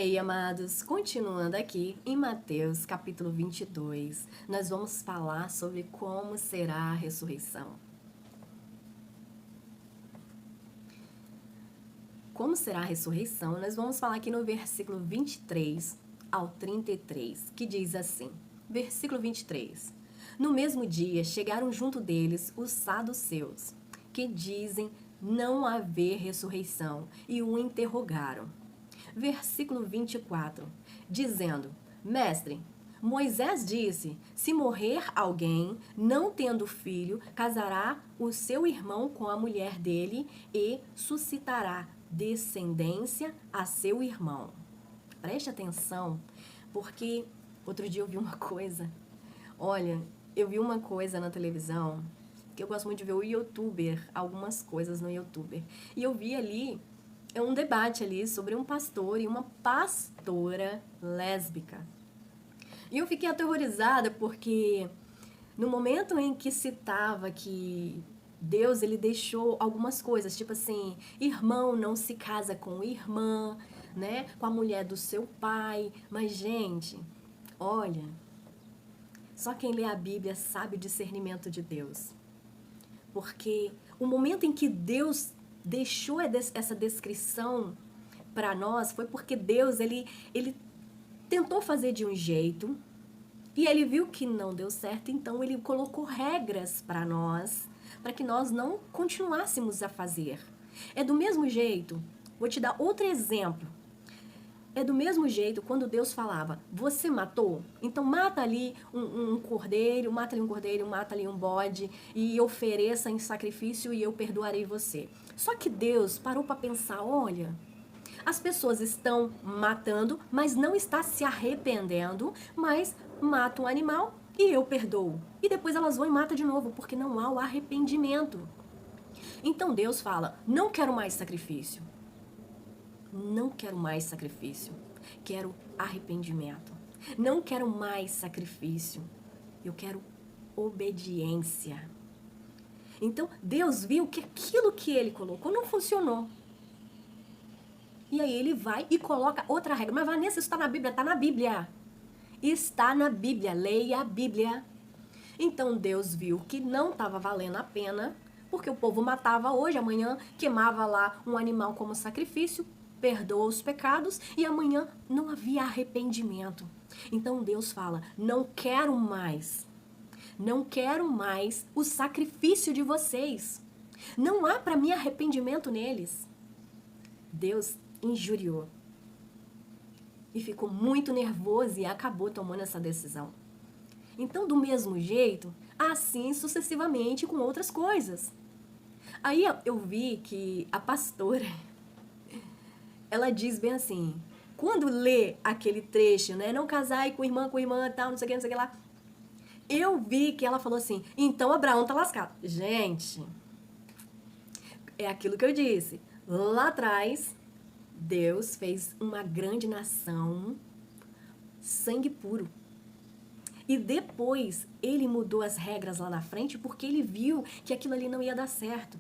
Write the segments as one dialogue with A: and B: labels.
A: Ei, amados, continuando aqui em Mateus capítulo 22, nós vamos falar sobre como será a ressurreição. Como será a ressurreição? Nós vamos falar aqui no versículo 23 ao 33, que diz assim, versículo 23. No mesmo dia chegaram junto deles os saduceus, que dizem não haver ressurreição, e o interrogaram. Versículo 24, dizendo, Mestre, Moisés disse, se morrer alguém, não tendo filho, casará o seu irmão com a mulher dele e suscitará descendência a seu irmão. Preste atenção, porque outro dia eu vi uma coisa. Olha, eu vi uma coisa na televisão, que eu gosto muito de ver o YouTuber, algumas coisas no YouTuber. E eu vi ali um debate ali sobre um pastor e uma pastora lésbica. E eu fiquei aterrorizada porque no momento em que citava que Deus ele deixou algumas coisas, tipo assim, irmão não se casa com irmã, né, com a mulher do seu pai. Mas, gente, olha, só quem lê a Bíblia sabe o discernimento de Deus. Porque o momento em que Deus deixou essa descrição para nós foi porque Deus ele tentou fazer de um jeito e ele viu que não deu certo, então ele colocou regras para nós, para que nós não continuássemos a fazer. É do mesmo jeito, vou te dar outro exemplo. É do mesmo jeito quando Deus falava, você matou? Então mata ali um cordeiro, mata ali um bode e ofereça em sacrifício e eu perdoarei você. Só que Deus parou para pensar, olha, as pessoas estão matando, mas não está se arrependendo, mas mata um animal e eu perdoo. E depois elas vão e matam de novo, porque não há o arrependimento. Então Deus fala, não quero mais sacrifício. Não quero mais sacrifício, quero arrependimento. Não quero mais sacrifício, eu quero obediência. Então, Deus viu que aquilo que ele colocou não funcionou. E aí ele vai e coloca outra regra. Mas, Vanessa, isso está na Bíblia? Está na Bíblia. Está na Bíblia, leia a Bíblia. Então, Deus viu que não estava valendo a pena, porque o povo matava hoje, amanhã queimava lá um animal como sacrifício, perdoa os pecados e amanhã não havia arrependimento. Então Deus fala, não quero mais o sacrifício de vocês. Não há para mim arrependimento neles. Deus injuriou e ficou muito nervoso e acabou tomando essa decisão. Então, do mesmo jeito, assim sucessivamente com outras coisas. Aí eu vi que a pastora ela diz bem assim, quando lê aquele trecho, né, não casai com irmã, tal, não sei o que lá, eu vi que ela falou assim, então Abraão tá lascado. Gente, é aquilo que eu disse, lá atrás, Deus fez uma grande nação, sangue puro. E depois, ele mudou as regras lá na frente, porque ele viu que aquilo ali não ia dar certo.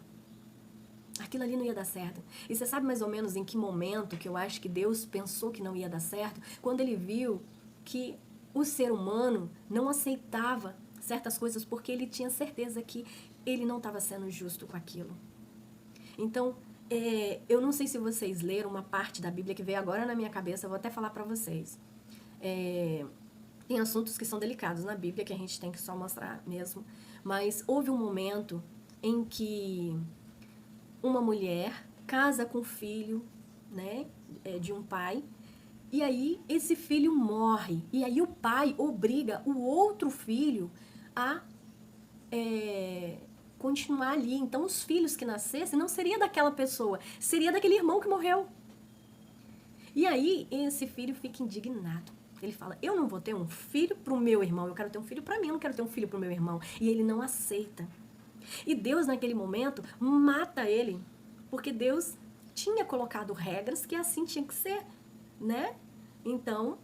A: Aquilo ali não ia dar certo. E você sabe mais ou menos em que momento que eu acho que Deus pensou que não ia dar certo? Quando ele viu que o ser humano não aceitava certas coisas porque ele tinha certeza que ele não estava sendo justo com aquilo. Então, eu não sei se vocês leram uma parte da Bíblia que veio agora na minha cabeça, eu vou até falar para vocês. Tem assuntos que são delicados na Bíblia que a gente tem que só mostrar mesmo. Mas houve um momento em que uma mulher casa com um filho, né, de um pai, e aí esse filho morre, e aí o pai obriga o outro filho a continuar ali. Então os filhos que nascessem não seria daquela pessoa, seria daquele irmão que morreu. E aí esse filho fica indignado. Ele fala, eu não vou ter um filho pro meu irmão, eu quero ter um filho pra mim, eu não quero ter um filho pro meu irmão. E ele não aceita. E Deus naquele momento mata ele, porque Deus tinha colocado regras que assim tinha que ser, né? Então,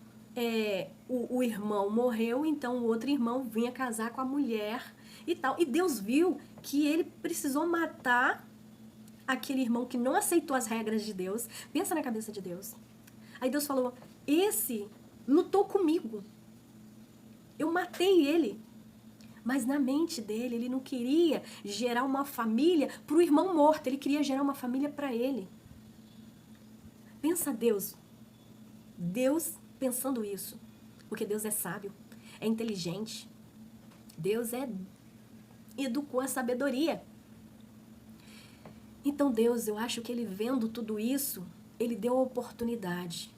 A: o irmão morreu, então o outro irmão vinha casar com a mulher e tal. E Deus viu que ele precisou matar aquele irmão que não aceitou as regras de Deus. Pensa na cabeça de Deus. Aí Deus falou, esse lutou comigo. Eu matei ele. Mas na mente dele, ele não queria gerar uma família para o irmão morto. Ele queria gerar uma família para ele. Pensa Deus. Deus pensando isso. Porque Deus é sábio, é inteligente. Deus educou a sabedoria. Então Deus, eu acho que ele vendo tudo isso, ele deu a oportunidade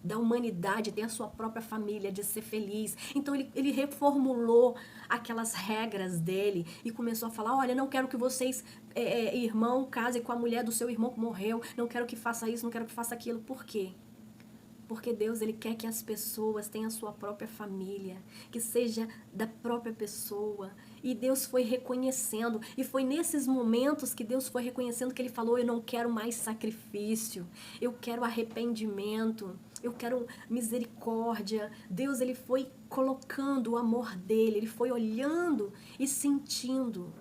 A: da humanidade ter a sua própria família, de ser feliz. Então ele reformulou aquelas regras dele e começou a falar, olha, não quero que vocês, irmão, casem com a mulher do seu irmão que morreu, não quero que faça isso, não quero que faça aquilo. Por quê? Porque Deus, ele quer que as pessoas tenham a sua própria família, que seja da própria pessoa. E Deus foi reconhecendo, e foi nesses momentos que Deus foi reconhecendo que ele falou, eu não quero mais sacrifício, eu quero arrependimento, eu quero misericórdia. Deus, ele foi colocando o amor dele, ele foi olhando e sentindo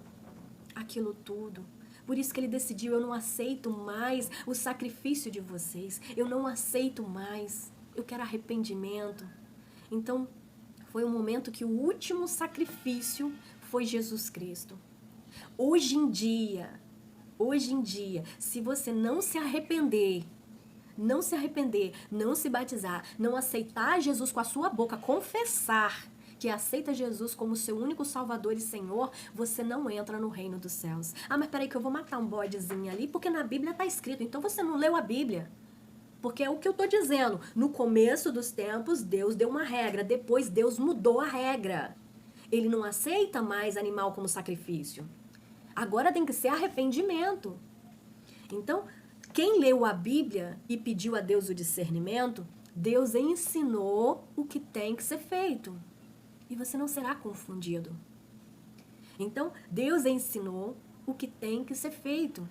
A: aquilo tudo. Por isso que ele decidiu, eu não aceito mais o sacrifício de vocês. Eu não aceito mais. Eu quero arrependimento. Então, foi um momento que o último sacrifício foi Jesus Cristo. Hoje em dia, se você não se arrepender, não se batizar, não aceitar Jesus com a sua boca, confessar que aceita Jesus como seu único Salvador e Senhor, você não entra no reino dos céus. Ah, mas peraí que eu vou matar um bodezinho ali, porque na Bíblia está escrito. Então você não leu a Bíblia. Porque é o que eu estou dizendo. No começo dos tempos, Deus deu uma regra. Depois, Deus mudou a regra. Ele não aceita mais animal como sacrifício. Agora tem que ser arrependimento. Então, quem leu a Bíblia e pediu a Deus o discernimento, Deus ensinou o que tem que ser feito. E você não será confundido. Então, Deus ensinou o que tem que ser feito.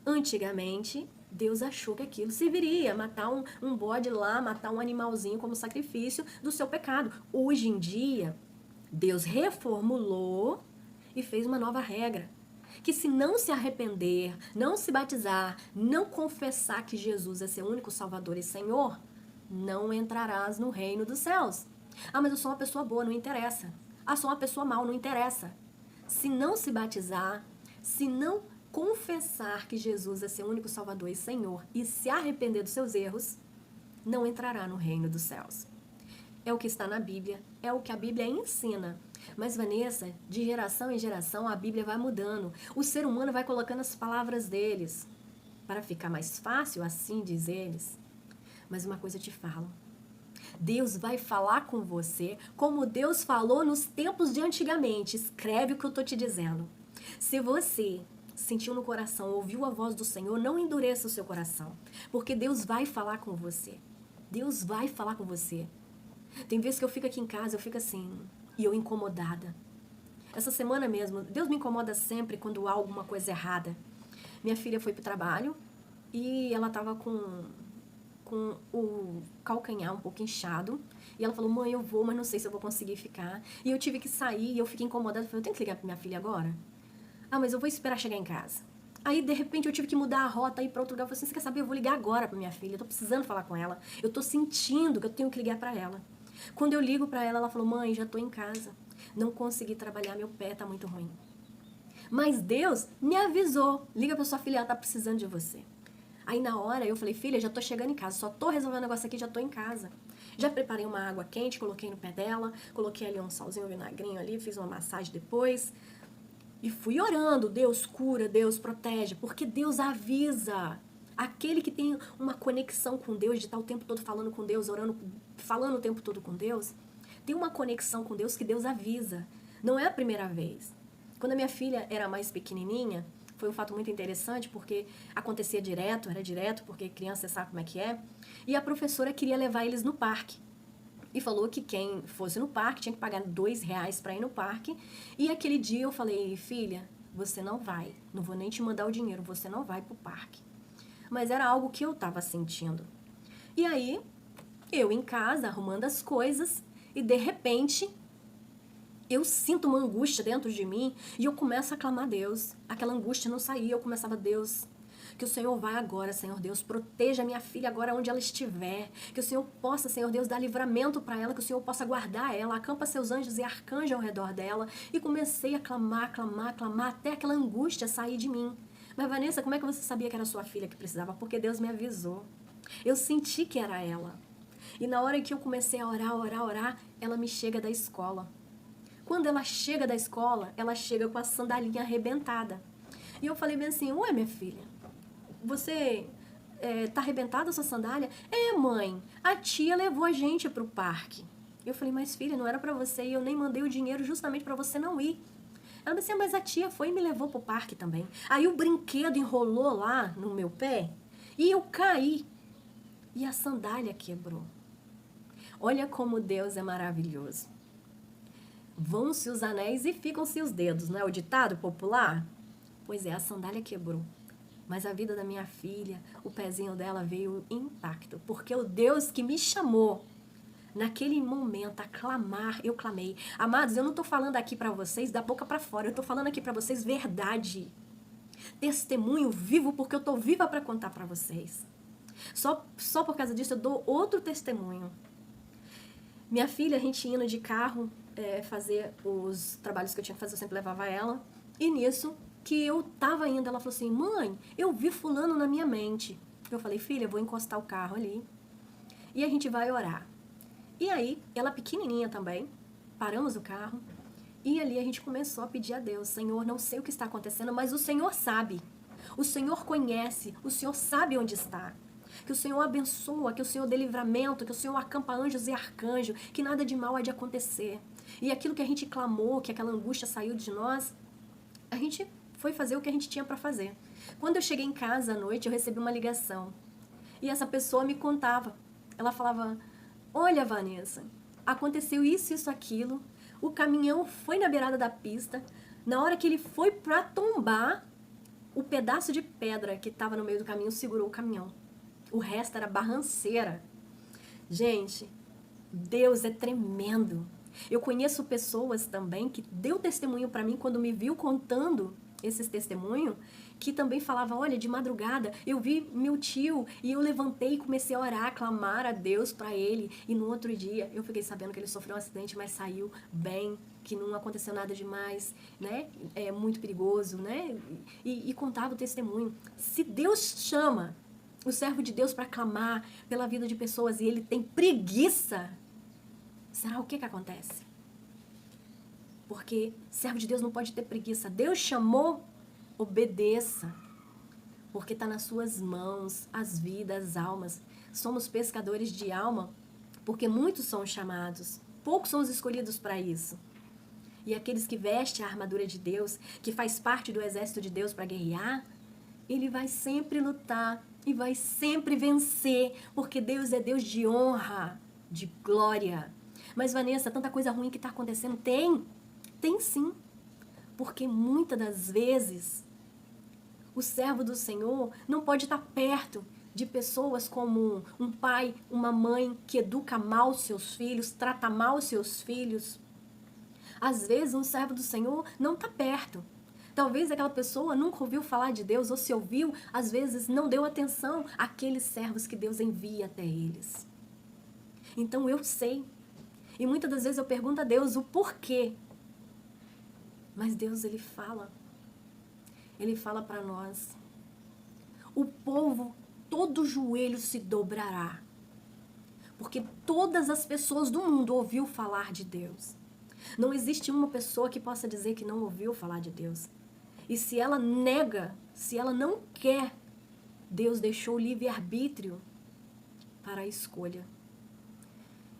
A: Antigamente, Deus achou que aquilo serviria, matar um bode lá, matar um animalzinho como sacrifício do seu pecado. Hoje em dia, Deus reformulou e fez uma nova regra. Que se não se arrepender, não se batizar, não confessar que Jesus é seu único Salvador e Senhor, não entrarás no reino dos céus. Ah, mas eu sou uma pessoa boa, não interessa. Ah, sou uma pessoa mal, não interessa. Se não se batizar, se não confessar que Jesus é seu único Salvador e Senhor e se arrepender dos seus erros, não entrará no reino dos céus. É o que está na Bíblia, é o que a Bíblia ensina. Mas, Vanessa, de geração em geração, a Bíblia vai mudando. O ser humano vai colocando as palavras deles para ficar mais fácil, assim diz eles. Mas uma coisa eu te falo. Deus vai falar com você como Deus falou nos tempos de antigamente. Escreve o que eu estou te dizendo. Se você sentiu no coração, ouviu a voz do Senhor, não endureça o seu coração. Porque Deus vai falar com você. Deus vai falar com você. Tem vezes que eu fico aqui em casa, eu fico assim, e eu incomodada. Essa semana mesmo, Deus me incomoda sempre quando há alguma coisa errada. Minha filha foi para o trabalho e ela estava com o calcanhar um pouco inchado. E ela falou, mãe, eu vou, mas não sei se eu vou conseguir ficar. E eu tive que sair e eu fiquei incomodada. Eu falei, eu tenho que ligar pra minha filha agora? Ah, mas eu vou esperar chegar em casa. Aí, de repente, eu tive que mudar a rota e ir pra outro lugar. Eu falei assim, você quer saber? Eu vou ligar agora pra minha filha. Eu tô precisando falar com ela. Eu tô sentindo que eu tenho que ligar pra ela. Quando eu ligo pra ela, ela falou, mãe, já tô em casa. Não consegui trabalhar, meu pé tá muito ruim. Mas Deus me avisou. Liga pra sua filha, ela tá precisando de você. Aí na hora eu falei, filha, já tô chegando em casa, só tô resolvendo o negócio aqui, já tô em casa. Já preparei uma água quente, coloquei no pé dela, coloquei ali um salzinho, um vinagrinho ali, fiz uma massagem depois. E fui orando, Deus cura, Deus protege, porque Deus avisa. Aquele que tem uma conexão com Deus, de estar o tempo todo falando com Deus, orando, falando o tempo todo com Deus, tem uma conexão com Deus que Deus avisa. Não é a primeira vez. Quando a minha filha era mais pequenininha, foi um fato muito interessante, porque acontecia direto, era direto, porque criança sabe como é que é. E a professora queria levar eles no parque. E falou que quem fosse no parque tinha que pagar R$2 para ir no parque. E aquele dia eu falei, filha, você não vai. Não vou nem te mandar o dinheiro, você não vai pro parque. Mas era algo que eu estava sentindo. E aí, eu em casa, arrumando as coisas, e de repente eu sinto uma angústia dentro de mim e eu começo a clamar a Deus. Aquela angústia não saía, eu começava, Deus, que o Senhor vá agora, Senhor Deus, proteja minha filha agora onde ela estiver, que o Senhor possa, Senhor Deus, dar livramento para ela, que o Senhor possa guardar ela, acampa seus anjos e arcanjos ao redor dela. E comecei a clamar, clamar, clamar, até aquela angústia sair de mim. Mas, Vanessa, como é que você sabia que era sua filha que precisava? Porque Deus me avisou. Eu senti que era ela. E na hora que eu comecei a orar, orar, orar, ela me chega da escola. Quando ela chega da escola, ela chega com a sandalinha arrebentada. E eu falei bem assim, ué, minha filha, você tá arrebentada a sua sandália? É, mãe, a tia levou a gente pro parque. Eu falei, mas filha, não era pra você e eu nem mandei o dinheiro justamente pra você não ir. Ela disse, mas a tia foi e me levou pro parque também. Aí o brinquedo enrolou lá no meu pé e eu caí. E a sandália quebrou. Olha como Deus é maravilhoso. Vão-se os anéis e ficam-se os dedos, não é o ditado popular? Pois é, a sandália quebrou. Mas a vida da minha filha, o pezinho dela veio intacto. Porque o Deus que me chamou, naquele momento, a clamar, eu clamei. Amados, eu não estou falando aqui para vocês da boca para fora. Eu estou falando aqui para vocês verdade. Testemunho vivo, porque eu estou viva para contar para vocês. Só por causa disso eu dou outro testemunho. Minha filha, a gente indo de carro fazer os trabalhos que eu tinha que fazer, eu sempre levava ela. E nisso que eu tava indo, ela falou assim, mãe, eu vi fulano na minha mente. Eu falei, filha, eu vou encostar o carro ali e a gente vai orar. E aí, ela pequenininha também, paramos o carro e ali a gente começou a pedir a Deus, Senhor, não sei o que está acontecendo, mas o Senhor sabe, o Senhor conhece, o Senhor sabe onde está. Que o Senhor abençoa, que o Senhor dê livramento, que o Senhor acampa anjos e arcanjos, que nada de mal há de acontecer. E aquilo que a gente clamou, que aquela angústia saiu de nós, a gente foi fazer o que a gente tinha para fazer. Quando eu cheguei em casa à noite, eu recebi uma ligação. E essa pessoa me contava. Ela falava, olha, Vanessa, aconteceu isso, isso, aquilo. O caminhão foi na beirada da pista. Na hora que ele foi para tombar, o pedaço de pedra que estava no meio do caminho segurou o caminhão. O resto era barranceira. Gente, Deus é tremendo. Eu conheço pessoas também que deu testemunho para mim quando me viu contando esses testemunhos, que também falava, olha, de madrugada eu vi meu tio e eu levantei e comecei a orar, a clamar a Deus para ele. E no outro dia eu fiquei sabendo que ele sofreu um acidente, mas saiu bem, que não aconteceu nada demais, né? É muito perigoso, né? E contava o testemunho. Se Deus chama o servo de Deus para clamar pela vida de pessoas e ele tem preguiça, será o que acontece? Porque servo de Deus não pode ter preguiça. Deus chamou, obedeça. Porque está nas suas mãos as vidas, as almas. Somos pescadores de alma, porque muitos são chamados. Poucos são os escolhidos para isso. E aqueles que vestem a armadura de Deus, que faz parte do exército de Deus para guerrear, ele vai sempre lutar e vai sempre vencer, porque Deus é Deus de honra, de glória. Mas, Vanessa, tanta coisa ruim que está acontecendo? Tem sim. Porque muitas das vezes o servo do Senhor não pode estar perto de pessoas como um pai, uma mãe que educa mal seus filhos, trata mal seus filhos. Às vezes um servo do Senhor não está perto. Talvez aquela pessoa nunca ouviu falar de Deus, ou se ouviu, às vezes não deu atenção àqueles servos que Deus envia até eles. Então eu sei. E muitas das vezes eu pergunto a Deus o porquê. Mas Deus, Ele fala. Ele fala para nós. O povo, todo joelho se dobrará. Porque todas as pessoas do mundo ouviu falar de Deus. Não existe uma pessoa que possa dizer que não ouviu falar de Deus. E se ela nega, se ela não quer, Deus deixou o livre-arbítrio para a escolha.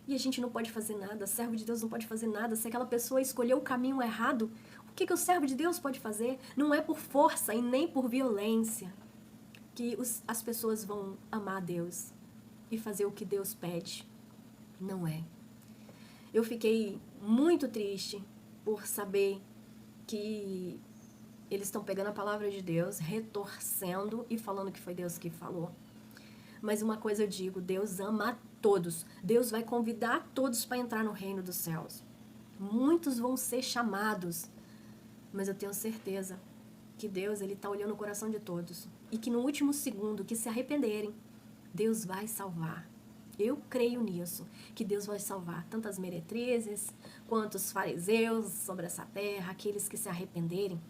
A: E a gente não pode fazer nada, servo de Deus não pode fazer nada. Se aquela pessoa escolheu o caminho errado, o que o servo de Deus pode fazer? Não é por força e nem por violência que as pessoas vão amar Deus e fazer o que Deus pede. Não é. Eu fiquei muito triste por saber que eles estão pegando a palavra de Deus, retorcendo e falando que foi Deus que falou. Mas uma coisa eu digo, Deus ama a todos. Deus vai convidar todos para entrar no reino dos céus. Muitos vão ser chamados, mas eu tenho certeza que Deus, Ele está olhando o coração de todos. e que no último segundo que se arrependerem, Deus vai salvar. Eu creio nisso, que Deus vai salvar tanto as meretrizes quanto os fariseus sobre essa terra, aqueles que se arrependerem.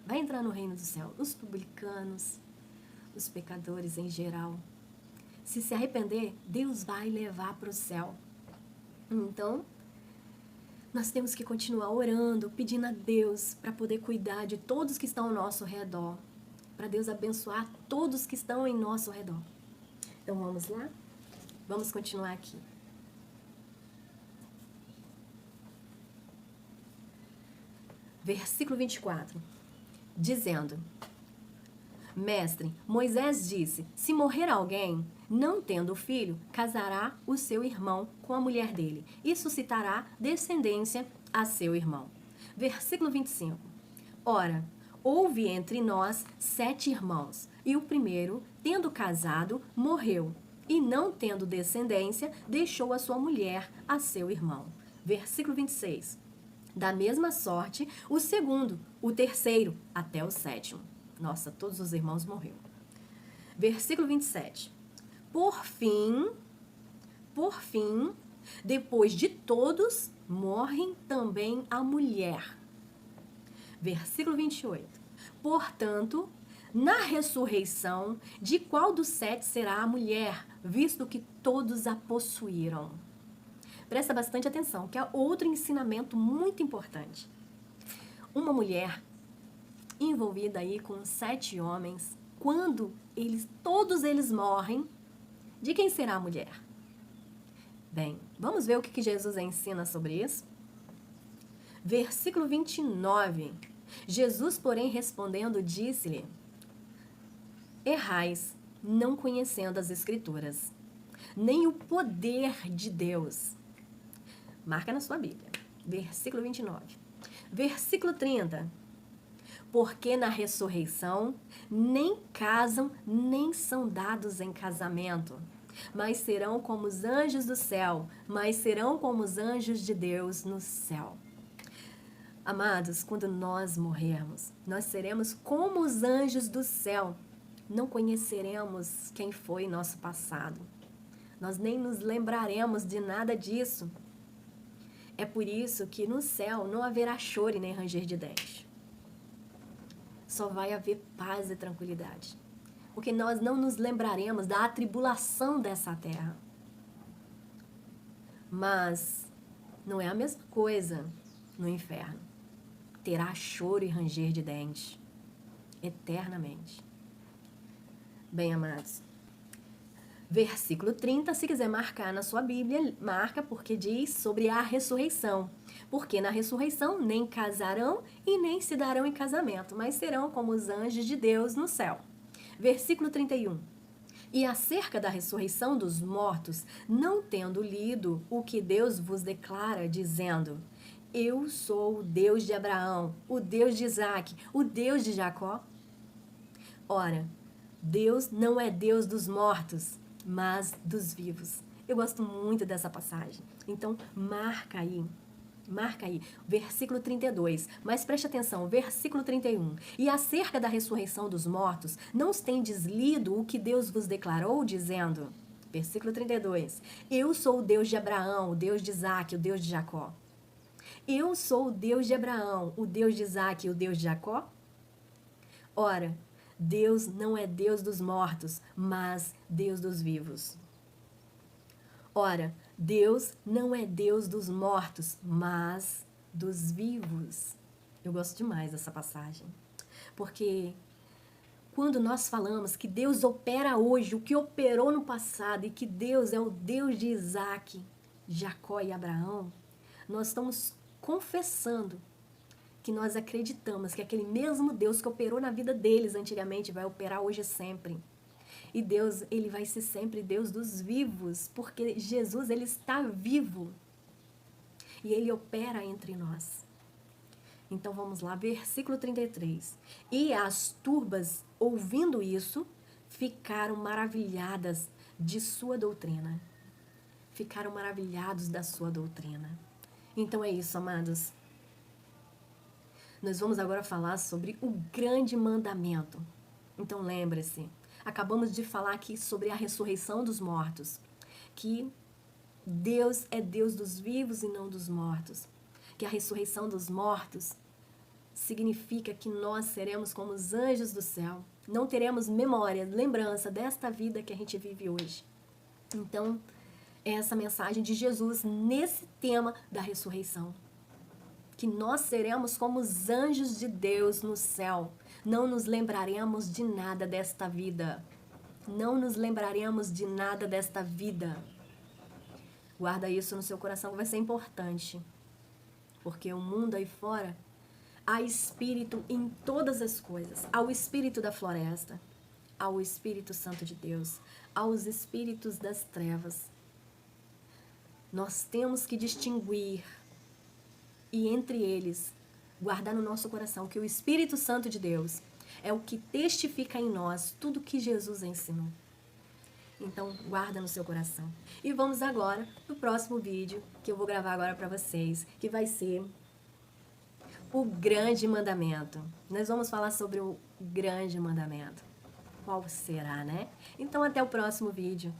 A: Vai entrar no reino do céu, os publicanos, os pecadores em geral. Se arrepender, Deus vai levar para o céu. Então, nós temos que continuar orando, pedindo a Deus para poder cuidar de todos que estão ao nosso redor, para Deus abençoar todos que estão em nosso redor. Então, vamos lá? Vamos continuar aqui. Versículo 24. Dizendo: Mestre, Moisés disse, se morrer alguém, não tendo filho, casará o seu irmão com a mulher dele e suscitará descendência a seu irmão. Versículo 25. Ora, houve entre nós 7 irmãos, e o primeiro, tendo casado, morreu, e não tendo descendência, deixou a sua mulher a seu irmão. Versículo 26. Da mesma sorte, o segundo, o terceiro, até o 7º. Nossa, todos os irmãos morreram. Versículo 27. Por fim, depois de todos, morrem também a mulher. Versículo 28. Portanto, na ressurreição, de qual dos 7 será a mulher, visto que todos a possuíram? Presta bastante atenção, que é outro ensinamento muito importante. Uma mulher envolvida aí com 7 homens, quando todos eles morrem, de quem será a mulher? Bem, vamos ver o que Jesus ensina sobre isso? Versículo 29. Jesus, porém, respondendo, disse-lhe: Errais, não conhecendo as Escrituras, nem o poder de Deus. Marca na sua Bíblia. Versículo 29. Versículo 30. Porque na ressurreição nem casam, nem são dados em casamento, mas serão como os anjos do céu, mas serão como os anjos de Deus no céu. Amados, quando nós morrermos, nós seremos como os anjos do céu. Não conheceremos quem foi nosso passado. Nós nem nos lembraremos de nada disso. É por isso que no céu não haverá choro e nem ranger de dentes. Só vai haver paz e tranquilidade. Porque nós não nos lembraremos da atribulação dessa terra. Mas não é a mesma coisa no inferno. Terá choro e ranger de dentes. Eternamente. Bem, amados. Versículo 30, se quiser marcar na sua Bíblia, marca, porque diz sobre a ressurreição. Porque na ressurreição nem casarão e nem se darão em casamento, mas serão como os anjos de Deus no céu. Versículo 31. E acerca da ressurreição dos mortos, não tendo lido o que Deus vos declara, dizendo: Eu sou o Deus de Abraão, o Deus de Isaque, o Deus de Jacó. Ora, Deus não é Deus dos mortos, mas dos vivos. Eu gosto muito dessa passagem. Então, marca aí, versículo 32. Mas preste atenção, versículo 31. E acerca da ressurreição dos mortos, não os tendes lido o que Deus vos declarou, dizendo, versículo 32, Eu sou o Deus de Abraão, o Deus de Isaque, o Deus de Jacó. Eu sou o Deus de Abraão, o Deus de Isaque e o Deus de Jacó? Ora, Deus não é Deus dos mortos, mas Deus dos vivos. Ora, Deus não é Deus dos mortos, mas dos vivos. Eu gosto demais dessa passagem. Porque quando nós falamos que Deus opera hoje o que operou no passado e que Deus é o Deus de Isaque, Jacó e Abraão, nós estamos confessando que nós acreditamos que aquele mesmo Deus que operou na vida deles antigamente vai operar hoje sempre. E Deus, ele vai ser sempre Deus dos vivos, porque Jesus, ele está vivo. E ele opera entre nós. Então vamos lá, versículo 33. E as turbas, ouvindo isso, ficaram maravilhadas de sua doutrina. Ficaram maravilhados da sua doutrina. Então é isso, amados. Nós vamos agora falar sobre o grande mandamento. Então lembre-se, acabamos de falar aqui sobre a ressurreição dos mortos, que Deus é Deus dos vivos e não dos mortos, que a ressurreição dos mortos significa que nós seremos como os anjos do céu, não teremos memória, lembrança desta vida que a gente vive hoje. Então, é essa mensagem de Jesus nesse tema da ressurreição, que nós seremos como os anjos de Deus no céu. Não nos lembraremos de nada desta vida. Não nos lembraremos de nada desta vida. Guarda isso no seu coração, que vai ser importante. Porque o mundo aí fora, há espírito em todas as coisas. Há o espírito da floresta, há o Espírito Santo de Deus, há os espíritos das trevas. Nós temos que distinguir e entre eles guardar no nosso coração que o Espírito Santo de Deus é o que testifica em nós tudo que Jesus ensinou. Então, guarda no seu coração. E vamos agora pro próximo vídeo que eu vou gravar agora para vocês, que vai ser o grande mandamento. Nós vamos falar sobre o grande mandamento. Qual será, né? Então, até o próximo vídeo.